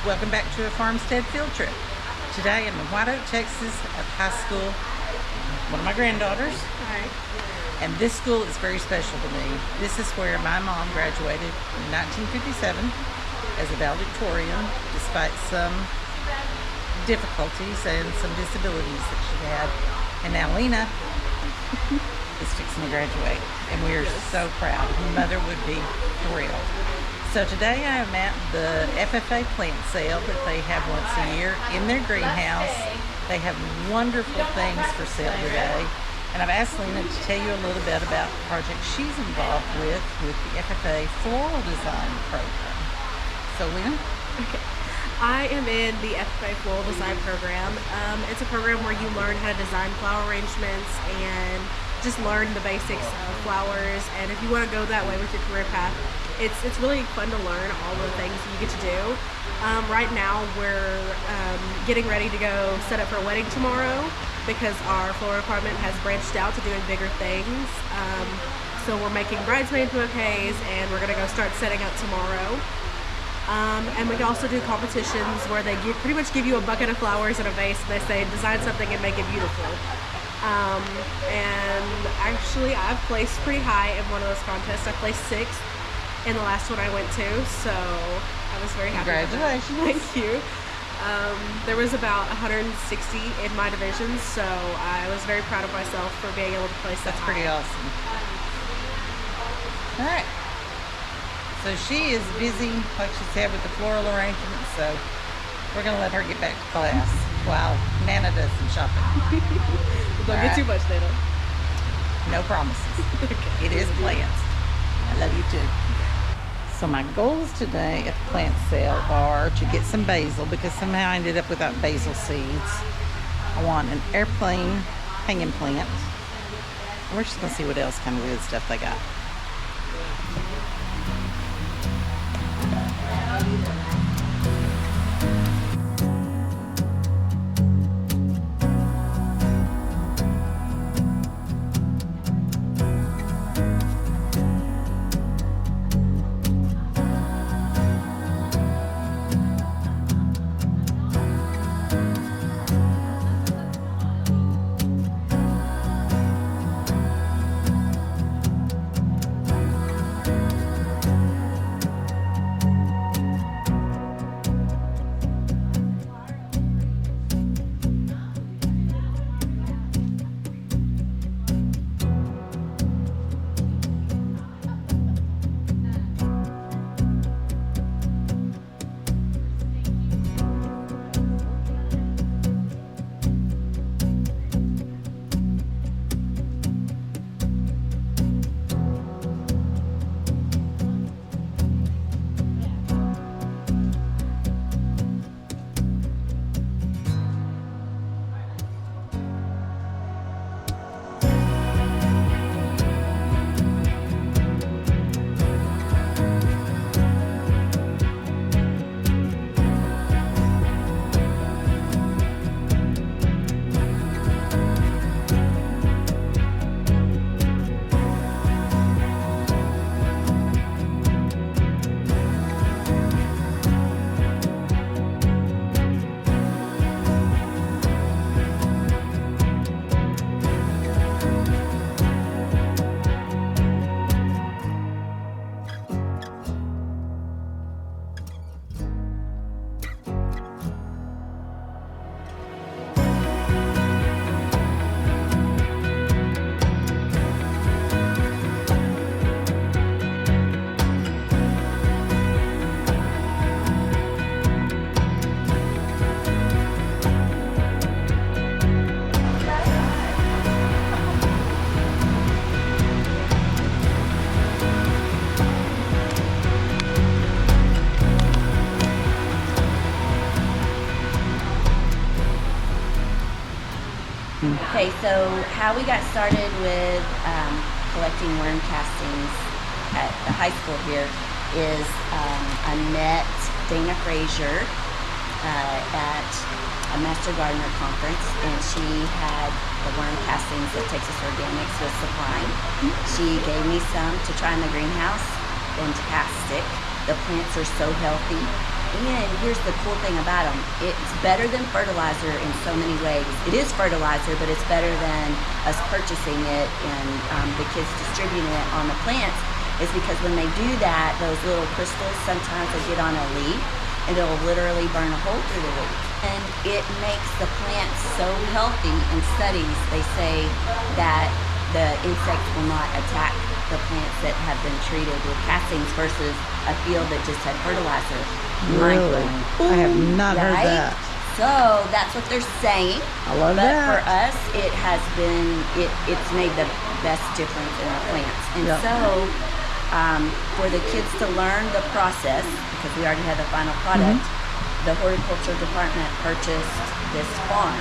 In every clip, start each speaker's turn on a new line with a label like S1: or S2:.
S1: Welcome back to a Farmstead Field Trip. Today I'm in White Oak, Texas at high school. One of my granddaughters.
S2: Hi.
S1: And this school is very special to me. This is where my mom graduated in 1957 as a valedictorian, despite some difficulties and some disabilities that she had. And now Lena is fixing to graduate, and we are so proud. Her mother would be thrilled. So today I am at the FFA plant sale that they have once a year in their greenhouse. They have wonderful things for sale today. And I've asked Lena to tell you a little bit about the project she's involved with the FFA Floral Design program. So Lena?
S2: Okay. I am in the FFA Floral Design program. It's a program where you learn how to design flower arrangements and just learn the basics of flowers. And if you want to go that way with your career path, it's really fun to learn all the things you get to do. Right now we're getting ready to go set up for a wedding tomorrow because our floral department has branched out to doing bigger things. So we're making bridesmaid bouquets and we're going to go start setting up tomorrow. And we can also do competitions where they pretty much give you a bucket of flowers and a vase and they say design something and make it beautiful. And actually I've placed pretty high in one of those contests. I placed 6th in the last one I went to, so I was very happy.
S1: Congratulations.
S2: Thank you. There was about 160 in my division, so I was very proud of myself for being able to place that.
S1: That's pretty awesome. All right. So she is busy, like she said, with the floral arrangements, so we're going to let her get back to class while Nana does some shopping.
S2: Don't get too much, Nana.
S1: No promises.
S2: Okay.
S1: It is plants. I love you too. So my goals today at the plant sale are to get some basil because somehow I ended up without basil seeds. I want an airplane hanging plant. We're just going to see what else kind of weird stuff they got.
S3: Okay, so how we got started with collecting worm castings at the high school here is I met Dana Frazier at a Master Gardener conference, and she had the worm castings that Texas Organics was supplying. She gave me some to try in the greenhouse, fantastic. The plants are so healthy. And here's the cool thing about them. It's better than fertilizer in so many ways. It is fertilizer, but it's better than us purchasing it and the kids distributing it on the plants, is because when they do that, those little crystals, sometimes they get on a leaf and it'll literally burn a hole through the leaf. And it makes the plants so healthy. In studies, they say that the insects will not attack the plants that have been treated with castings versus a field that just had fertilizer.
S1: Really? I have not heard that.
S3: So that's what they're saying.
S1: I love
S3: but
S1: that.
S3: For us, it has been, it's made the best difference in our plants. And so for the kids to learn the process, because we already had the final product, the horticulture department purchased this farm.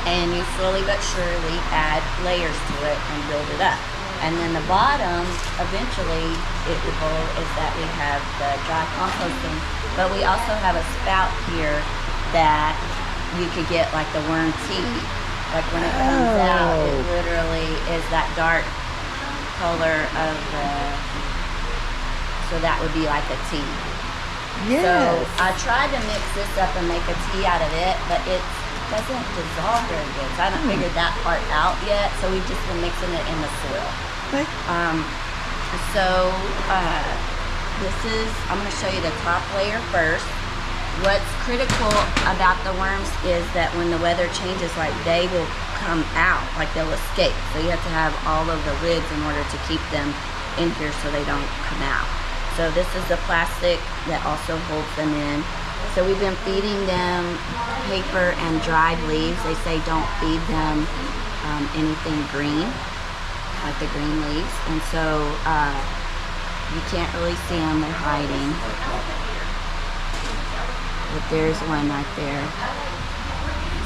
S3: And you slowly but surely add layers to it and build it up. And then the bottom, eventually, the goal is that we have the dry composting, but we also have a spout here that you could get like the worm tea. Like when it comes out, it literally is that dark color of so that would be like a tea.
S1: Yes.
S3: So I tried to mix this up and make a tea out of it, but it doesn't dissolve very good. So I haven't figured that part out yet. So we've just been mixing it in the soil.
S1: Okay.
S3: This is, I'm going to show you the top layer first. What's critical about the worms is that when the weather changes, like they will come out, like they'll escape. So you have to have all of the lids in order to keep them in here so they don't come out. So this is the plastic that also holds them in. So we've been feeding them paper and dried leaves. They say don't feed them anything green, like the green leaves. And so you can't really see them, they're hiding. But there's one right there.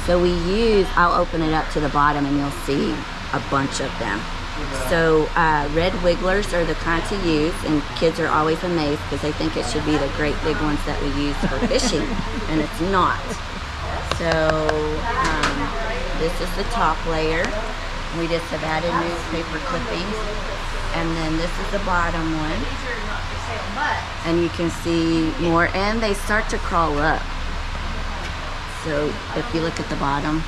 S3: So we use, I'll open it up to the bottom and you'll see a bunch of them. So red wigglers are the kind to use, and kids are always amazed because they think it should be the great big ones that we use for fishing, and it's not. So this is the top layer. We just have added newspaper clippings, and then this is the bottom one. And you can see more, and they start to crawl up. So if you look at the bottom,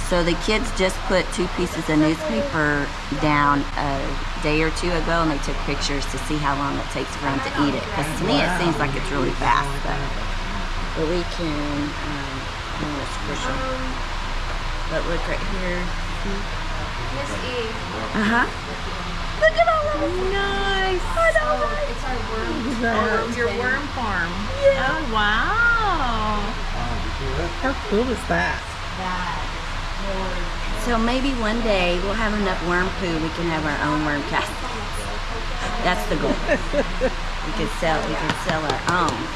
S3: so the kids just put 2 pieces of newspaper down a day or 2 ago, and they took pictures to see how long it takes for them to eat it. Because to me, it seems like it's really fast, but we can, I'm gonna squish them. But look right here.
S2: Miss E.
S3: Look at all of them.
S1: Nice.
S3: I know, right?
S2: It's our worm.
S1: That-
S2: Your worm farm.
S1: Oh, wow. How cool is that?
S3: So maybe one day we'll have enough worm poo we can have our own worm cast. That's the goal. We could sell our own.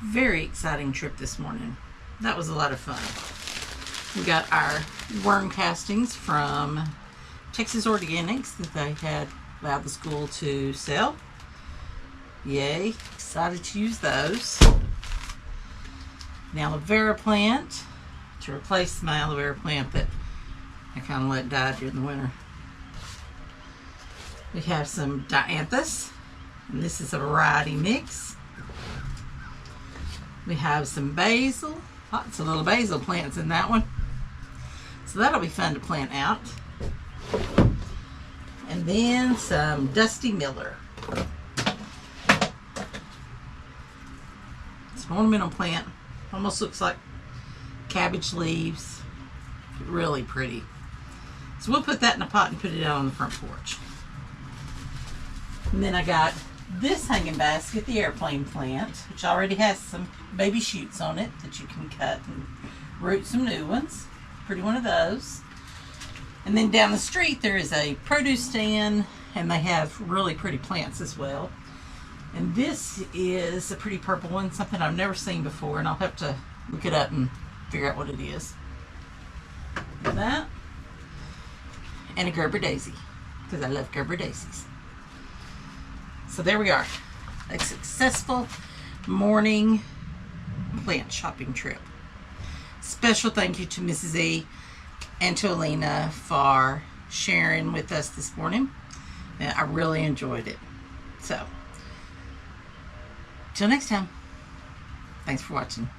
S1: Very exciting trip this morning. That was a lot of fun. We got our worm castings from Texas Organics that they had allowed the school to sell. Yay, excited to use those. An aloe vera plant to replace my aloe vera plant that I kind of let die during the winter. We have some dianthus, and this is a variety mix. We have some basil, lots of little basil plants in that one. So that'll be fun to plant out. And then some Dusty Miller. It's an ornamental plant. Almost looks like cabbage leaves. Really pretty. So we'll put that in a pot and put it out on the front porch. And then I got this hanging basket, the airplane plant, which already has some baby shoots on it that you can cut and root some new ones. Pretty one of those. And then down the street there is a produce stand, and they have really pretty plants as well. And this is a pretty purple one, something I've never seen before, and I'll have to look it up and figure out what it is. That. And a Gerber daisy, because I love Gerber daisies. So there we are. A successful morning plant shopping trip. Special thank you to Mrs. E and to Alina for sharing with us this morning. And I really enjoyed it. So, till next time, thanks for watching.